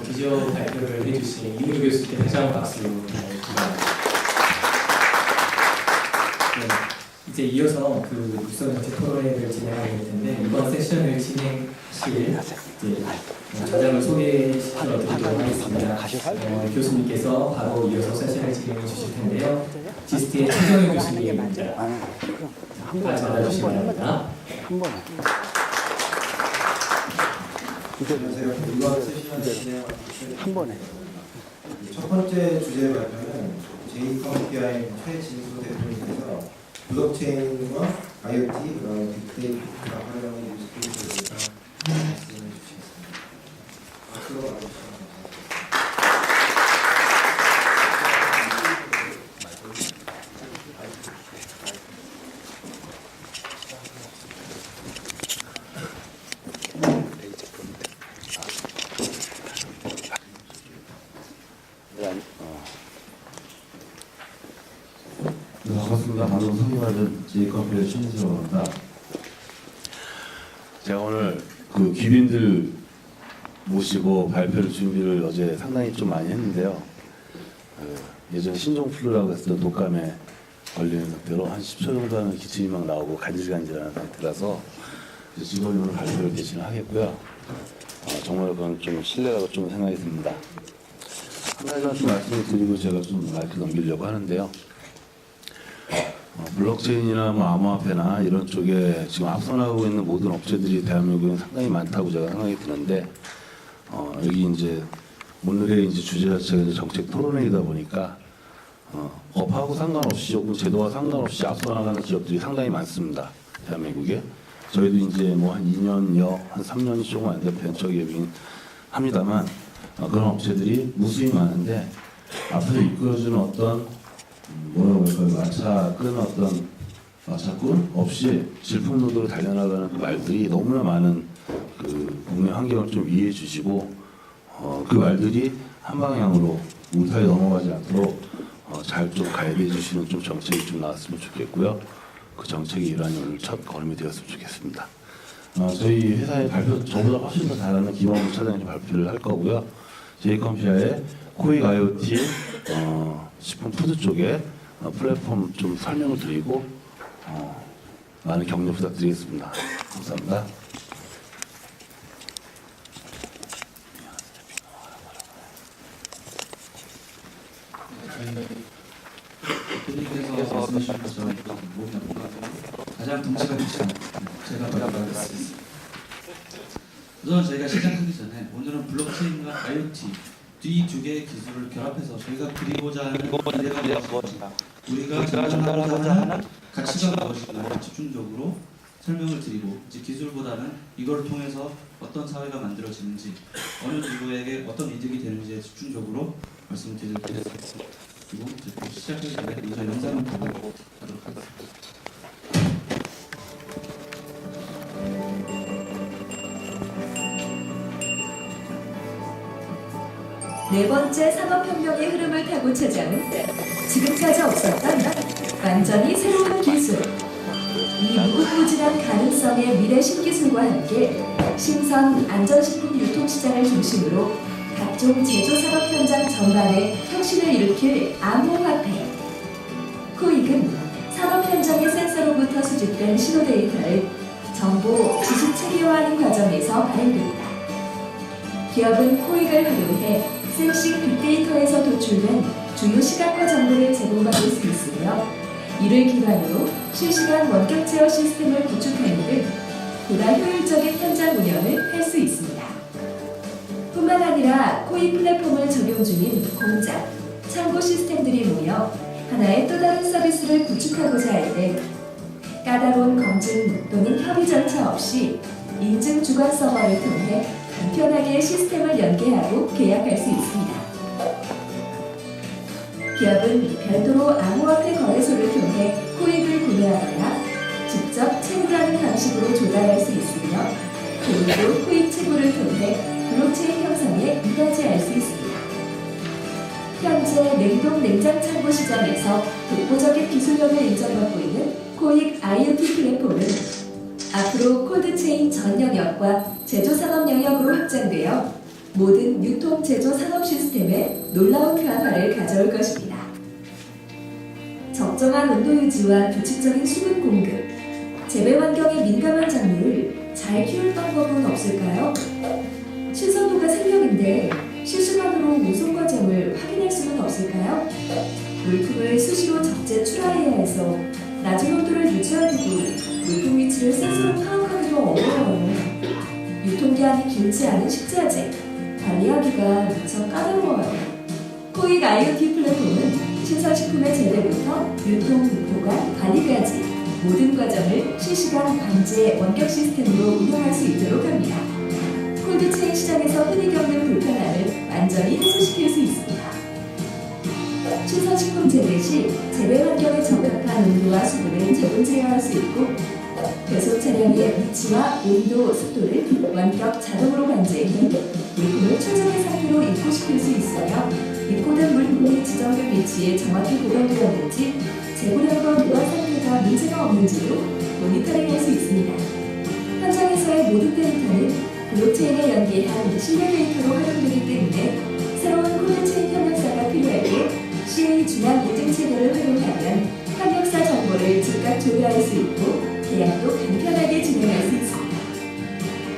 기조 발표를 해주신 이문주 교수께 다시 한번 박수 부탁드립니다. 네, 이제 이어서 그 육성 정책 토론회를 진행하게 될 텐데 이번 세션을 진행하실 저장을 소개시켜드리도록 하겠습니다. 교수님께서 바로 이어서 세션을 진행해 주실 텐데요. 지스트의 최정현 교수님입니다. 같이 받아주시기 바랍니다. 안녕하세요. 이번 세션을 진행하고 한 번에 첫 번째 주제 발표는 제이컴피아의 최진수 대표님께서 블록체인과 IoT, 빅데이터 활용의 유스케이스에 대해서 말씀해 주시겠습니다. 박수로 와주시면 반갑습니다. 방금 소개받은 제이컴피아의 최민수라고 합니다. 제가 오늘 그 귀빈들 모시고 발표를 준비를 어제 상당히 좀 많이 했는데요. 예전에 신종플루라고 했을 때 독감에 걸리는 상태로 한 10초 정도 하면 기침이 막 나오고 간질간질하는 상태라서 직원이 오늘 발표를 대신 하겠고요. 정말 그건 좀 신뢰라고 좀 생각이 듭니다. 한 가지만 좀 말씀을 드리고 제가 좀 마이크 넘기려고 하는데요. 블록체인이나 뭐 암호화폐나 이런 쪽에 지금 앞서나가고 있는 모든 업체들이 대한민국에 상당히 많다고 제가 생각이 드는데 여기 이제 오늘의 이제 주제 자체가 이제 정책 토론회이다 보니까 법하고 상관없이 조금 제도와 상관없이 앞서나가는 지역들이 상당히 많습니다. 대한민국에 저희도 이제 뭐 한 2년여 한 3년이 조금 안 된 벤처 기업이긴 합니다만 그런 업체들이 무수히 많은데 앞으로 이끌어주는 어떤 뭐라고 할까요? 마차끈 어떤 마차꾼 없이 질풍노도로 달려나가는 그 말들이 너무나 많은 그 국내 환경을 좀 이해해 주시고 그 말들이 한 방향으로 울타리 넘어가지 않도록 잘 좀 가이드해 주시는 좀 정책이 좀 나왔으면 좋겠고요. 그 정책의 일환이 오늘 첫 걸음이 되었으면 좋겠습니다. 저희 회사의 발표 저보다 훨씬 더 잘하는 김원무 차장님 발표를 할 거고요. 제이컴피아의 코익 IoT 식품 푸드 쪽에 플랫폼 좀 설명을 드리고 많은 격려 부탁드리겠습니다. 감사합니다. 대표님께서 말씀하신 것처럼 몸이 아프고 가장 덩치가 크신 제가 말하겠습니다. 우선 저희가 시작하기 전에 오늘은 블록체인과 IoT 이 두 개의 기술을 결합해서 저희가 그리고자 하는 미래가 무엇인가, 우리가 전달하고자 하는 가치가 무엇인가를 집중적으로 설명을 드리고 이제 기술보다는 이걸 통해서 어떤 사회가 만들어지는지 어느 누구에게 어떤 이득이 되는지에 집중적으로 말씀을 드리겠습니다. 그리고 이제 시작하기 전에 먼저 영상을 보고 하도록 하겠습니다. 네 번째 산업혁명의 흐름을 타고 찾아온 지금까지 없었던 완전히 새로운 기술. 이 무궁무진한 가능성의 미래 신기술과 함께 신선 안전식품 유통시장을 중심으로 각종 제조산업 현장 전반에 혁신을 일으킬 암호화폐. 코익은 산업 현장의 센서로부터 수집된 신호 데이터를 정보, 지식 체계화하는 과정에서 발행됩니다. 기업은 코익을 활용해 섹싱 빅데이터에서 도출된 주요 시각화 정보를 제공받을 수 있으며 이를 기반으로 실시간 원격 제어 시스템을 구축하는 등 보다 효율적인 현장 운영을 할 수 있습니다. 뿐만 아니라 코익 플랫폼을 적용 중인 공장, 창고 시스템들이 모여 하나의 또 다른 서비스를 구축하고자 할 때 까다로운 검증 또는 협의 절차 없이 인증 주관 서버를 통해 간편하게 시스템을 연계하고 계약할 수 있습니다. 기업은 별도로 암호화폐 거래소를 통해 코익을 구매하거나 직접 채굴하는 방식으로 조달할 수 있으며 그리고 코익 채굴을 통해 블록체인 형성에 이바지할 수 있습니다. 현재 냉동 냉장 창고 시장에서 독보적인 기술력을 인정받고 있는 코익 IoT 플랫폼은 앞으로 콜드체인 전 영역과 제조산업 영역으로 확장되어 모든 유통 제조 산업 시스템에 놀라운 변화를 가져올 것입니다. 적정한 온도 유지와 규칙적인 수분 공급, 재배 환경에 민감한 작물을 잘 키울 방법은 없을까요? 신선도가 생명인데 실시간으로 운송 과정을 확인할 수는 없을까요? 물품을 수시로 적재 출하해야 해서 낮은 온도를 유지하기도 물품 위치를 센서로 파악하기도 어려워요. 유통기한이 길지 않은 식자재, 관리하기가 무척 까다로워요. 코익 IoT 플랫폼은 신선식품의 재배부터 유통, 보관, 관리까지 모든 과정을 실시간 관제 원격 시스템으로 운영할 수 있도록 합니다. 콜드체인 시장에서 흔히 겪는 불편함을 완전히 해소시킬 수 있습니다. 신선식품 재배 시 재배 환경에 적합한 온도와 수분을 자동 제어할 수 있고 배송 차량의 위치와 온도, 습도를 원격 자동으로 관제해 물품을 최적의 상태로 입고시킬 수 있으며 입고된 물품이 지정된 위치에 정확히 보관되었는지 재고량과 보관 상태가 문제가 없는지도 모니터링할 수 있습니다. 현장에서의 모든 데이터는 블록체인에 연계한 신뢰 데이터로 활용되기 때문에 새로운 콜드체인 협력사가 필요할 때 CA 중앙 인증 체계를 활용하면 협력사 정보를 즉각 조회할 수 있고 계약도 간편하게 진행할 수 있습니다.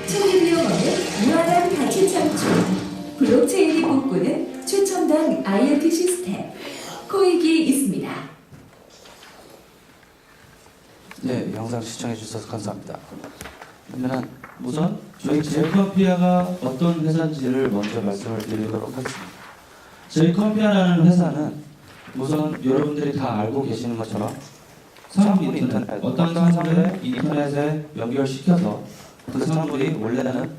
초기 비용 없는 무한한 가치 창출, 블록체인이 꿈꾸는 최첨단 IoT 시스템, 코익이 있습니다. 네, 영상 시청해 주셔서 감사합니다. 그러면 우선 저희 제이컴피아가 어떤 회사인지를 먼저 말씀을 드리도록 하겠습니다. 제이컴피아라는 회사는 우선 여러분들이 다 알고 계시는 것처럼 상품 인터넷, 어떤 상품을 인터넷에 연결시켜서 그 사물이 원래는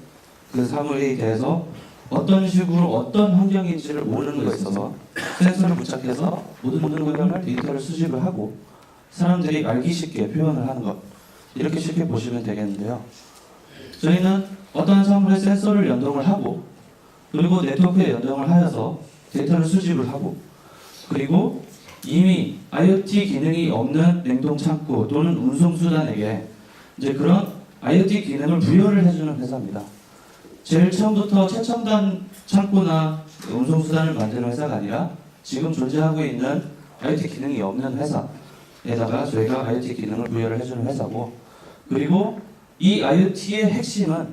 그 사물에 대해서 어떤 식으로 어떤 환경인지를 모르는 것에 있어서 센서를 부착해서 모든 환경을 데이터를 수집을 하고 사람들이 알기 쉽게 표현을 하는 것, 이렇게 쉽게 보시면 되겠는데요. 저희는 어떤 사물에 센서를 연동을 하고 그리고 네트워크에 연동을 하여서 데이터를 수집을 하고 그리고 이미 IoT 기능이 없는 냉동 창고 또는 운송 수단에게 이제 그런 IoT 기능을 부여를 해주는 회사입니다. 제일 처음부터 최첨단 창고나 운송 수단을 만드는 회사가 아니라 지금 존재하고 있는 IoT 기능이 없는 회사에다가 저희가 IoT 기능을 부여를 해주는 회사고, 그리고 이 IoT의 핵심은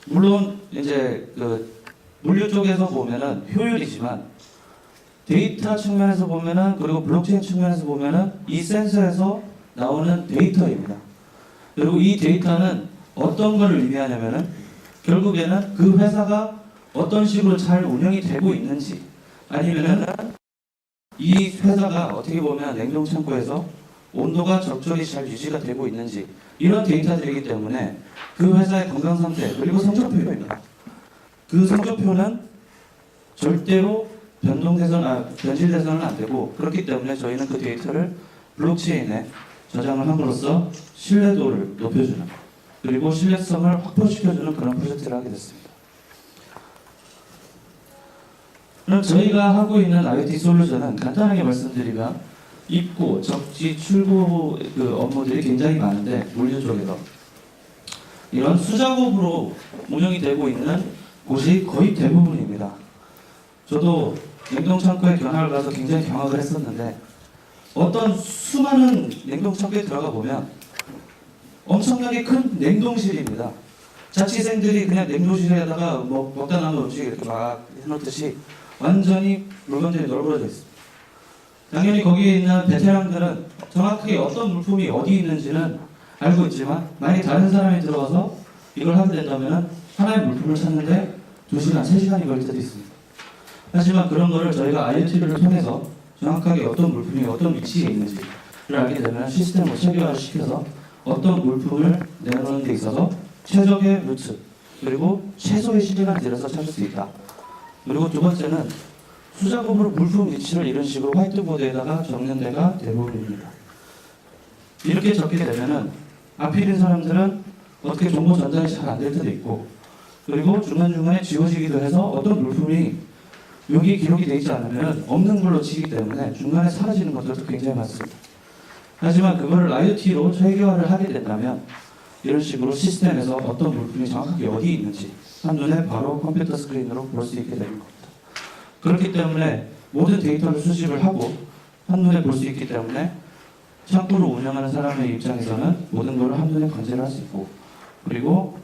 물론 이제 그 물류 쪽에서 보면은 효율이지만 데이터 측면에서 보면은 그리고 블록체인 측면에서 보면은 이 센서에서 나오는 데이터입니다. 그리고 이 데이터는 어떤 것을 의미하냐면은 결국에는 그 회사가 어떤 식으로 잘 운영이 되고 있는지 아니면은 이 회사가 어떻게 보면 냉동 창고에서 온도가 적절히 잘 유지가 되고 있는지 이런 데이터들이기 때문에 그 회사의 건강 상태 그리고 성적표입니다. 그 성적표는 절대로 변질돼서는 안 되고, 그렇기 때문에 저희는 그 데이터를 블록체인에 저장을 함으로써 신뢰도를 높여주는 그리고 신뢰성을 확보시켜주는 그런 프로젝트를 하게 됐습니다. 그럼 저희가 하고 있는 IoT 솔루션은 간단하게 말씀드리면 입고, 적지, 출고 그 업무들이 굉장히 많은데 물류 쪽에서 이런 수작업으로 운영이 되고 있는 곳이 거의 대부분입니다. 저도 냉동창고에 견학을 가서 굉장히 경악을 했었는데 어떤 수많은 냉동창고에 들어가 보면 엄청나게 큰 냉동실입니다. 자취생들이 그냥 냉동실에다가 뭐 먹다 남은 음식 이렇게 막 해놓듯이 완전히 물건들이 널브러져 있습니다. 당연히 거기에 있는 베테랑들은 정확하게 어떤 물품이 어디 있는지는 알고 있지만 만약 다른 사람이 들어와서 이걸 하게 된다면 하나의 물품을 찾는데 2시간, 3시간이 걸릴 때도 있습니다. 하지만 그런 거를 저희가 IoT를 통해서 정확하게 어떤 물품이 어떤 위치에 있는지를 알게 되면 시스템을 체계화를 시켜서 어떤 물품을 내놓는 데 있어서 최적의 루트 그리고 최소의 시간을 들여서 찾을 수 있다. 그리고 두 번째는 수작업으로 물품 위치를 이런 식으로 화이트보드에다가 적는 데가 대부분입니다. 이렇게 적게 되면은 앞에 있는 사람들은 어떻게 정보 전달이 잘 안 될 때도 있고, 그리고 중간중간에 지워지기도 해서 어떤 물품이 여기 기록이 되어 있지 않으면 없는 걸로 치기 때문에 중간에 사라지는 것들도 굉장히 많습니다. 하지만 그거를 IoT로 체계화를 하게 된다면 이런 식으로 시스템에서 어떤 물품이 정확하게 어디 있는지 한눈에 바로 컴퓨터 스크린으로 볼 수 있게 되는 겁니다. 그렇기 때문에 모든 데이터를 수집을 하고 한눈에 볼 수 있기 때문에 창고를 운영하는 사람의 입장에서는 모든 것을 한눈에 관찰을 할 수 있고, 그리고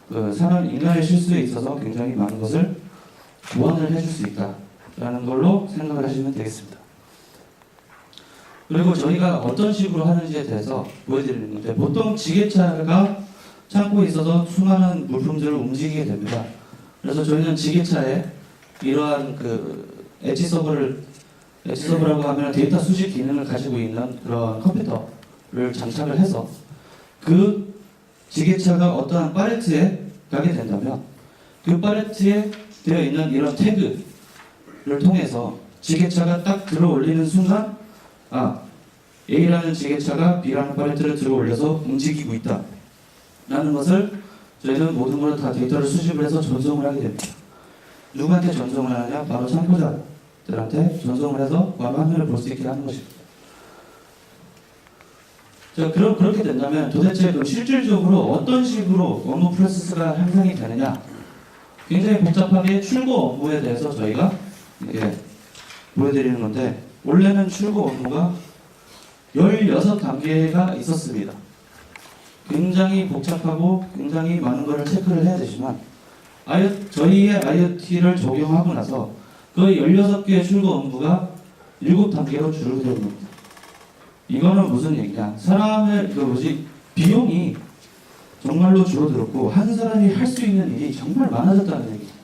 그 사람 인간의 실수에 있어서 굉장히 많은 것을 보완을 해줄 수 있다라는 걸로 생각을 하시면 되겠습니다. 그리고 저희가 어떤 식으로 하는지에 대해서 보여드리는 건데, 보통 지게차가 창고에 있어서 수많은 물품들을 움직이게 됩니다. 그래서 저희는 지게차에 이러한 그 엣지 서버라고 하면 데이터 수집 기능을 가지고 있는 그런 컴퓨터를 장착을 해서 그 지게차가 어떠한 팔레트에 가게 된다면 그 팔레트에 되어 있는 이런 태그를 통해서 지게차가 딱 들어 올리는 순간 A라는 지게차가 B라는 팔레트를 들어 올려서 움직이고 있다 라는 것을 저희는 모든 걸 다 데이터를 수집을 해서 전송을 하게 됩니다. 누구한테 전송을 하느냐? 바로 창고자들한테 전송을 해서 바로 화면을 볼 수 있게 하는 것입니다. 자, 그렇게 된다면 도대체 그 실질적으로 어떤 식으로 업무 프로세스가 향상이 되느냐? 굉장히 복잡하게 출고 업무에 대해서 저희가 이렇게 보여드리는 건데, 원래는 출고 업무가 16단계가 있었습니다. 굉장히 복잡하고 굉장히 많은 것을 체크를 해야 되지만 저희의 IoT를 적용하고 나서 그 16개의 출고 업무가 7단계로 줄어드는 겁니다. 이거는 무슨 얘기냐? 사람의 비용이 정말로 줄어들었고 한 사람이 할 수 있는 일이 정말 많아졌다는 얘기입니다.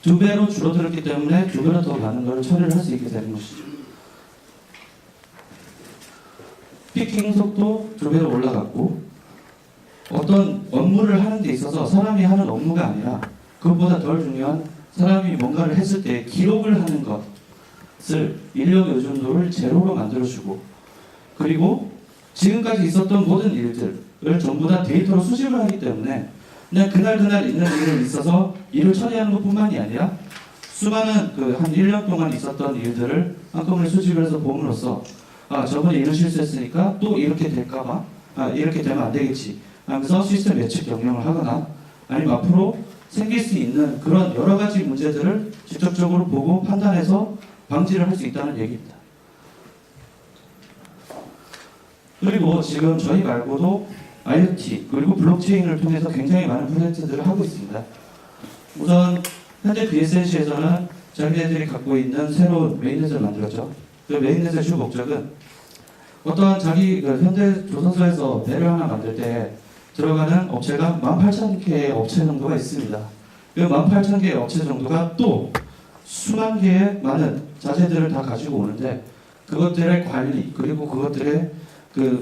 2배로 줄어들었기 때문에 2배로 더 많은 걸 처리를 할 수 있게 되는 것이죠. 피킹 속도 2배로 올라갔고, 어떤 업무를 하는 데 있어서 사람이 하는 업무가 아니라 그것보다 덜 중요한 사람이 뭔가를 했을 때 기록을 하는 것을 인력 의존도를 제로로 만들어주고, 그리고 지금까지 있었던 모든 일들을 전부 다 데이터로 수집을 하기 때문에 그냥 그날 있는 일을 있어서 일을 처리하는 것뿐만이 아니라 수많은 한 1년 동안 있었던 일들을 한꺼번에 수집을 해서 봄으로써 저번에 이런 실수했으니까 또 이렇게 될까봐 이렇게 되면 안 되겠지 하면서 시스템 예측 경영을 하거나, 아니면 앞으로 생길 수 있는 그런 여러 가지 문제들을 직접적으로 보고 판단해서 방지를 할 수 있다는 얘기입니다. 그리고 지금 저희 말고도 IoT 그리고 블록체인을 통해서 굉장히 많은 프로젝트들을 하고 있습니다. 우선 현재 BSNC에서는 자기네들이 갖고 있는 새로운 메인넷을 만들었죠. 그 메인넷의 주 목적은 어떠한 현대 조선소에서 배를 하나 만들 때 들어가는 업체가 18,000개의 업체 정도가 있습니다. 그 18,000개의 업체 정도가 또 수만 개의 많은 자재들을 다 가지고 오는데, 그것들의 관리 그리고 그것들의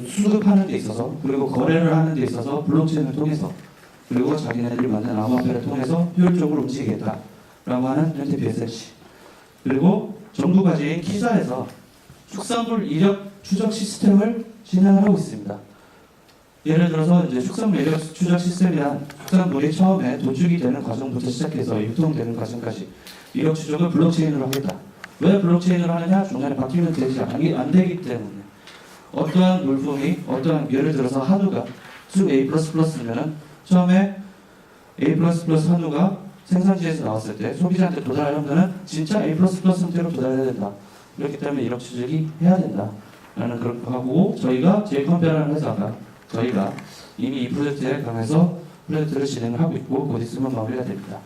수급하는 데 있어서, 그리고 거래를 하는 데 있어서 블록체인을 통해서, 그리고 자기네들이 만든 암호화폐를 통해서 효율적으로 움직이겠다라고 하는 현재 BSNC, 그리고 정부 과제인 키자에서 축산물 이력 추적 시스템을 진행을 하고 있습니다. 예를 들어서 이제 축산물 이력 추적 시스템이란 축산물이 처음에 도축이 되는 과정부터 시작해서 유통되는 과정까지 이력 추적을 블록체인으로 하겠다. 왜 블록체인으로 하느냐? 중간에 바뀌면 안 되기 때문에. 어떠한 물품이 예를 들어서 한우가 수 A++면은 처음에 A++ 한우가 생산지에서 나왔을 때 소비자한테 도달하려면 진짜 A++ 상태로 도달해야 된다. 그렇기 때문에 이력 추적이 해야 된다 라는 그런 거 하고, 저희가 제이컴페어라는 회사가 저희가 이미 이 프로젝트에 관해서 프로젝트를 진행을 하고 있고 곧 있으면 마무리가 됩니다.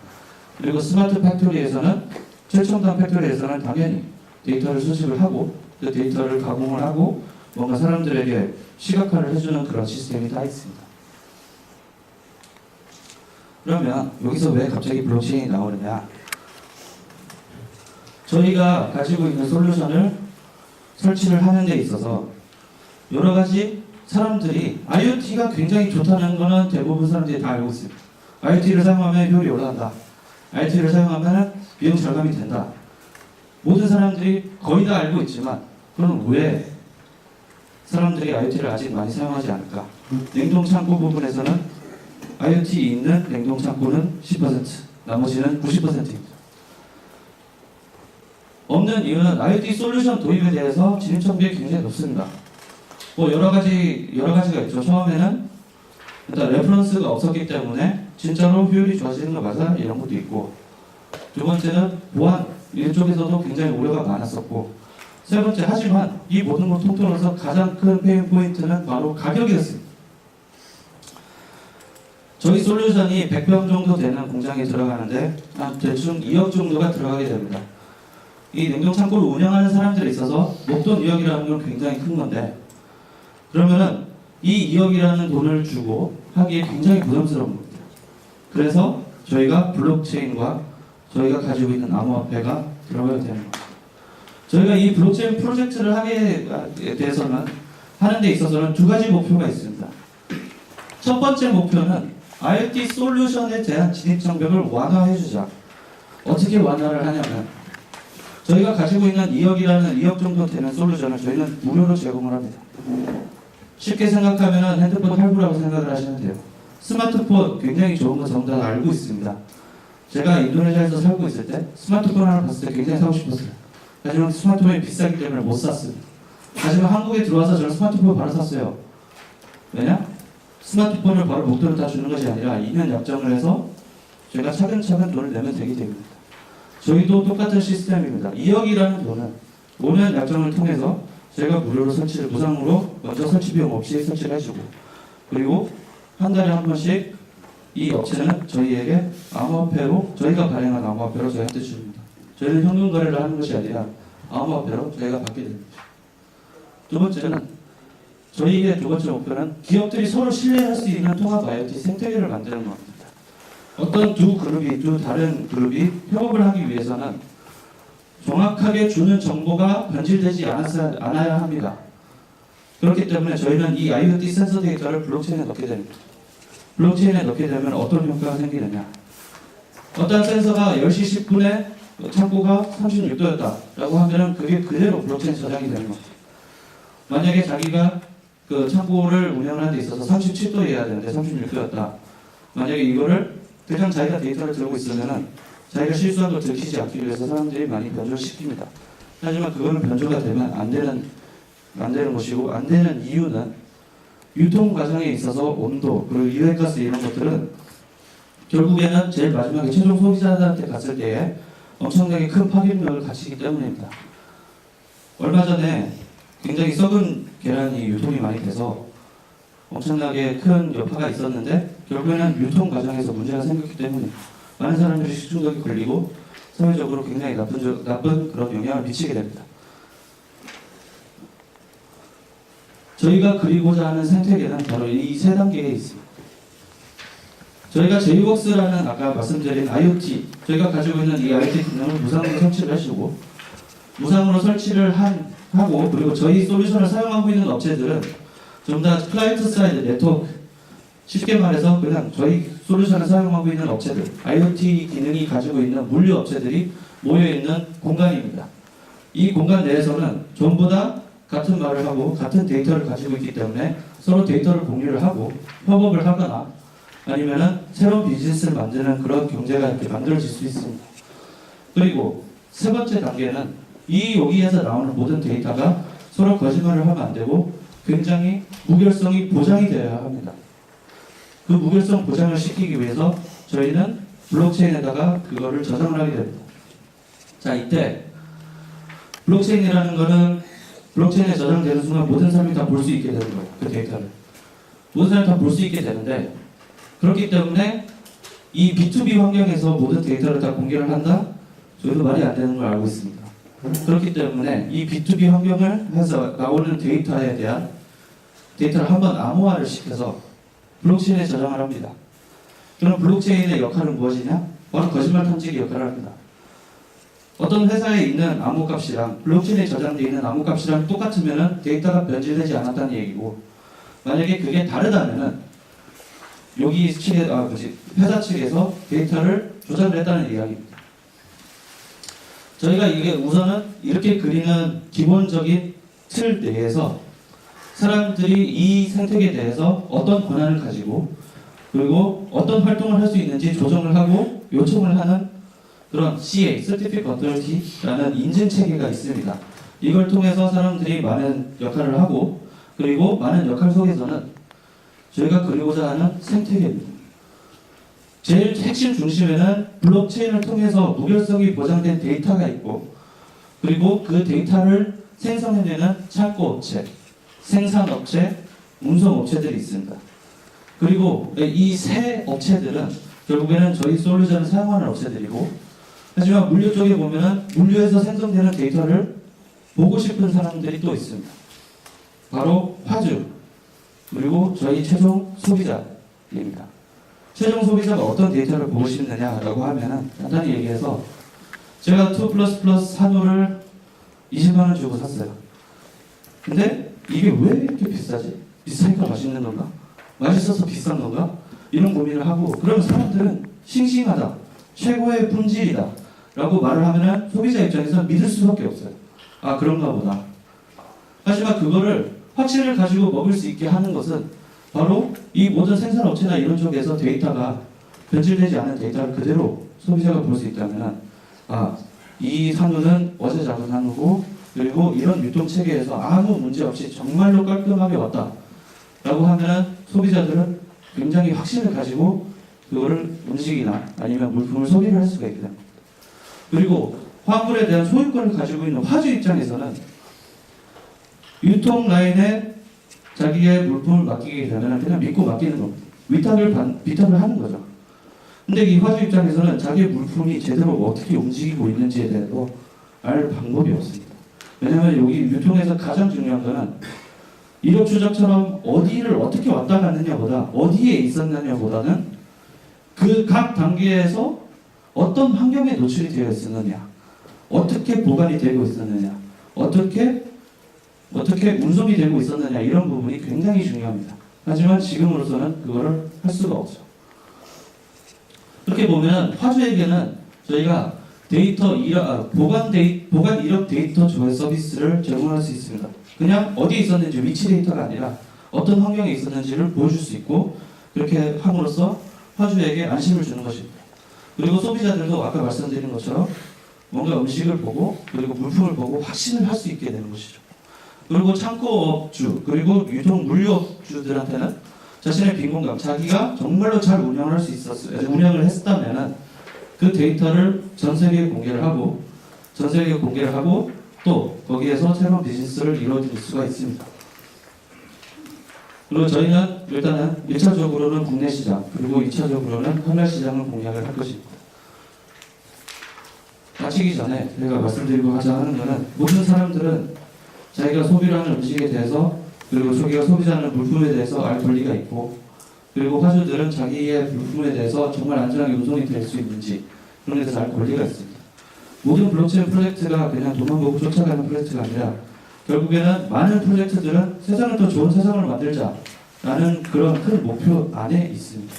그리고 스마트 팩토리에서는, 최첨단 팩토리에서는 당연히 데이터를 수집을 하고 그 데이터를 가공을 하고 뭔가 사람들에게 시각화를 해주는 그런 시스템이 다 있습니다. 그러면 여기서 왜 갑자기 블록체인이 나오느냐? 저희가 가지고 있는 솔루션을 설치를 하는 데 있어서 여러 가지 사람들이 IoT가 굉장히 좋다는 거는 대부분 사람들이 다 알고 있습니다. IoT를 사용하면 효율이 올라간다. IoT를 사용하면 비용 절감이 된다. 모든 사람들이 거의 다 알고 있지만, 그럼 왜 사람들이 IoT를 아직 많이 사용하지 않을까? 냉동 창고 부분에서는 IoT 있는 냉동 창고는 10%, 나머지는 90%입니다. 없는 이유는 IoT 솔루션 도입에 대해서 진입 장벽이 굉장히 높습니다. 여러 가지가 있죠. 처음에는 일단 레퍼런스가 없었기 때문에 진짜로 효율이 좋아지는 거 맞아? 이런 것도 있고, 두 번째는 보안 이쪽에서도 굉장히 우려가 많았었고, 세 번째, 하지만 이 모든 걸 통틀어서 가장 큰 페인 포인트는 바로 가격이었습니다. 저희 솔루션이 100평 정도 되는 공장에 들어가는데 한 대충 2억 정도가 들어가게 됩니다. 이 냉동 창고를 운영하는 사람들에 있어서 목돈 2억이라는 건 굉장히 큰 건데, 그러면은 이 2억이라는 돈을 주고 하기에 굉장히 부담스러운 겁니다. 그래서 저희가 블록체인과 저희가 가지고 있는 암호화폐가 들어가야 되는 겁니다. 저희가 이 블록체인 프로젝트를 하게 대해서는 하는 데 있어서는 두 가지 목표가 있습니다. 첫 번째 목표는 IoT 솔루션에 대한 진입 장벽을 완화해주자. 어떻게 완화를 하냐면, 저희가 가지고 있는 2억 정도 되는 솔루션을 저희는 무료로 제공을 합니다. 쉽게 생각하면 핸드폰 할부라고 생각을 하시면 돼요. 스마트폰 굉장히 좋은 거 전부 다 알고 있습니다. 제가 인도네시아에서 살고 있을 때 스마트폰 하나 봤을 때 굉장히 사고 싶었어요. 하지만 스마트폰이 비싸기 때문에 못 샀습니다. 하지만 한국에 들어와서 저는 스마트폰 바로 샀어요. 왜냐? 스마트폰을 바로 목돈을 다 주는 것이 아니라 2년 약정을 해서 제가 차근차근 돈을 내면 되기 때문입니다. 저희도 똑같은 시스템입니다. 2억이라는 돈은 5년 약정을 통해서 제가 무료로 설치를, 무상으로 먼저 설치 비용 없이 설치를 해주고, 그리고 한 달에 한 번씩 이 업체는 저희에게 암호화폐로, 저희가 발행한 암호화폐로 저희한테 줍니다. 저희는 현금 거래를 하는 것이 아니라 암호화폐로 저희가 받게 됩니다. 두 번째는, 저희의 두 번째 목표는 기업들이 서로 신뢰할 수 있는 통합 IoT 생태계를 만드는 겁니다. 어떤 두 다른 그룹이 협업을 하기 위해서는 정확하게 주는 정보가 변질되지 않아야 합니다. 그렇기 때문에 저희는 이 IoT 센서 데이터를 블록체인에 넣게 됩니다. 블록체인에 넣게 되면 어떤 효과가 생기느냐. 어떤 센서가 10시 10분에 창고가 36도였다라고 하면 그게 그대로 블록체인 저장이 되는 겁니다. 만약에 자기가 그 창고를 운영하는 데 있어서 37도여야 되는데 36도였다. 만약에 이거를 그냥 자기가 데이터를 들고 있으면은 자기가 실수한 걸 들키지 않기 위해서 사람들이 많이 변조시킵니다. 하지만 그거는 변조가 되면 안 되는 것이고, 안 되는 이유는 유통 과정에 있어서 온도, 그리고 유해가스 이런 것들은 결국에는 제일 마지막에 최종 소비자들한테 갔을 때에 엄청나게 큰 파괴력을 갖추기 때문입니다. 얼마 전에 굉장히 썩은 계란이 유통이 많이 돼서 엄청나게 큰 여파가 있었는데, 결국에는 유통 과정에서 문제가 생겼기 때문에 많은 사람들이 식중독에 걸리고 사회적으로 굉장히 나쁜 그런 영향을 미치게 됩니다. 저희가 그리고자 하는 생태계는 바로 이 세 단계에 있습니다. 저희가 제이웍스라는 아까 말씀드린 IoT, 저희가 가지고 있는 이 IoT 기능을 무상으로 설치를 하시고, 무상으로 설치를 하고, 그리고 저희 솔루션을 사용하고 있는 업체들은 전부 다 클라이언트 사이드 네트워크, 쉽게 말해서 그냥 저희 솔루션을 사용하고 있는 업체들, IoT 기능이 가지고 있는 물류 업체들이 모여있는 공간입니다. 이 공간 내에서는 전부 다 같은 말을 하고 같은 데이터를 가지고 있기 때문에 서로 데이터를 공유를 하고 협업을 하거나 아니면은 새로운 비즈니스를 만드는 그런 경제가 이렇게 만들어질 수 있습니다. 그리고 세 번째 단계는 이 여기에서 나오는 모든 데이터가 서로 거짓말을 하면 안 되고 굉장히 무결성이 보장이 되어야 합니다. 그 무결성 보장을 시키기 위해서 저희는 블록체인에다가 그거를 저장을 하게 됩니다. 자, 이때 블록체인이라는 거는 블록체인에 저장되는 순간 모든 사람이 다 볼 수 있게 되는 거예요. 그 데이터를. 모든 사람이 다 볼 수 있게 되는데, 그렇기 때문에 이 B2B 환경에서 모든 데이터를 다 공개를 한다? 저희도 말이 안 되는 걸 알고 있습니다. 그렇기 때문에 이 B2B 환경을 해서 나오는 데이터에 대한 데이터를 한번 암호화를 시켜서 블록체인에 저장을 합니다. 그럼 블록체인의 역할은 무엇이냐? 바로 거짓말 탐지기 역할을 합니다. 어떤 회사에 있는 암호값이랑 블록체인에 저장되어 있는 암호값이랑 똑같으면 데이터가 변질되지 않았다는 얘기고, 만약에 그게 다르다면 여기 측에, 회사 측에서 데이터를 조작을 했다는 이야기입니다. 저희가 이게 우선은 이렇게 그리는 기본적인 틀 내에서 사람들이 이 생태계에 대해서 어떤 권한을 가지고 그리고 어떤 활동을 할 수 있는지 조정을 하고 요청을 하는 그런 CA, Certificate Authority라는 인증 체계가 있습니다. 이걸 통해서 사람들이 많은 역할을 하고, 그리고 많은 역할 속에서는 저희가 그리고자 하는 생태계입니다. 제일 핵심 중심에는 블록체인을 통해서 무결성이 보장된 데이터가 있고, 그리고 그 데이터를 생성해내는 창고업체, 생산업체, 운송업체들이 있습니다. 그리고 이 세 업체들은 결국에는 저희 솔루션을 사용하는 업체들이고, 하지만 물류 쪽에 보면은 물류에서 생성되는 데이터를 보고 싶은 사람들이 또 있습니다. 바로 화주, 그리고 저희 최종 소비자입니다. 최종 소비자가 어떤 데이터를 보고 싶느냐라고 하면은 간단히 얘기해서 제가 2++ 한우를 20만 원 주고 샀어요. 근데 이게 왜 이렇게 비싸지? 비싸니까 맛있는 건가? 맛있어서 비싼 건가? 이런 고민을 하고, 그러면 사람들은 싱싱하다, 최고의 품질이다 라고 말을 하면은 소비자 입장에서 믿을 수밖에 없어요. 아, 그런가 보다. 하지만 그거를 확신을 가지고 먹을 수 있게 하는 것은 바로 이 모든 생산업체나 이런 쪽에서 데이터가 변질되지 않은 데이터를 그대로 소비자가 볼 수 있다면, 아, 이 한우는 어제 잡은 한우고, 그리고 이런 유통체계에서 아무 문제 없이 정말로 깔끔하게 왔다 라고 하면 소비자들은 굉장히 확신을 가지고 그거를 음식이나 아니면 물품을 소비를 할 수가 있게 됩니다. 그리고 화물에 대한 소유권을 가지고 있는 화주 입장에서는 유통 라인에 자기의 물품을 맡기게 되면 그냥 믿고 맡기는 겁니다. 위탁을 하는 거죠. 근데 이 화주 입장에서는 자기의 물품이 제대로 어떻게 움직이고 있는지에 대해서 알 방법이 없습니다. 왜냐하면 여기 유통에서 가장 중요한 거는 이력 추적처럼 어디를 어떻게 왔다 갔느냐보다 어디에 있었느냐보다는 그 각 단계에서 어떤 환경에 노출이 되어 있었느냐, 어떻게 보관이 되고 있었느냐, 어떻게 운송이 되고 있었느냐, 이런 부분이 굉장히 중요합니다. 하지만 지금으로서는 그거를 할 수가 없죠. 그렇게 보면 화주에게는 저희가 보관 이력 데이터 조회 서비스를 제공할 수 있습니다. 그냥 어디에 있었는지 위치 데이터가 아니라 어떤 환경에 있었는지를 보여줄 수 있고, 그렇게 함으로써 화주에게 안심을 주는 것입니다. 그리고 소비자들도 아까 말씀드린 것처럼 뭔가 음식을 보고 그리고 물품을 보고 확신을 할 수 있게 되는 것이죠. 그리고 창고업주 그리고 유통 물류업주들한테는 자신의 빈공감, 자기가 정말로 잘 운영을 했다면은 그 데이터를 전 세계에 공개를 하고 또 거기에서 새로운 비즈니스를 이루어질 수가 있습니다. 그리고 저희는 일단은 1차적으로는 국내 시장, 그리고 2차적으로는 해외 시장을 공략을 할 것입니다. 마치기 전에 제가 말씀드리고자 하는 것은, 모든 사람들은 자기가 소비를 하는 음식에 대해서, 그리고 자기가 소비자하는 물품에 대해서 알 권리가 있고, 그리고 화주들은 자기의 물품에 대해서 정말 안전하게 운송이 될 수 있는지 그런 데 대해서 알 권리가 있습니다. 모든 블록체인 프로젝트가 그냥 돈만 보고 쫓아가는 프로젝트가 아니라 결국에는 많은 프로젝트들은 세상을 더 좋은 세상을 만들자라는 그런 큰 목표 안에 있습니다.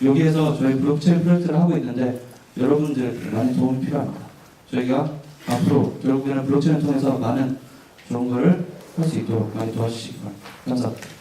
여기에서 저희 블록체인 프로젝트를 하고 있는데 여러분들 많이 도움이 필요합니다. 저희가 앞으로 결국에는 블록체인을 통해서 많은 좋은 거를 할 수 있도록 많이 도와주시기 바랍니다. 감사합니다.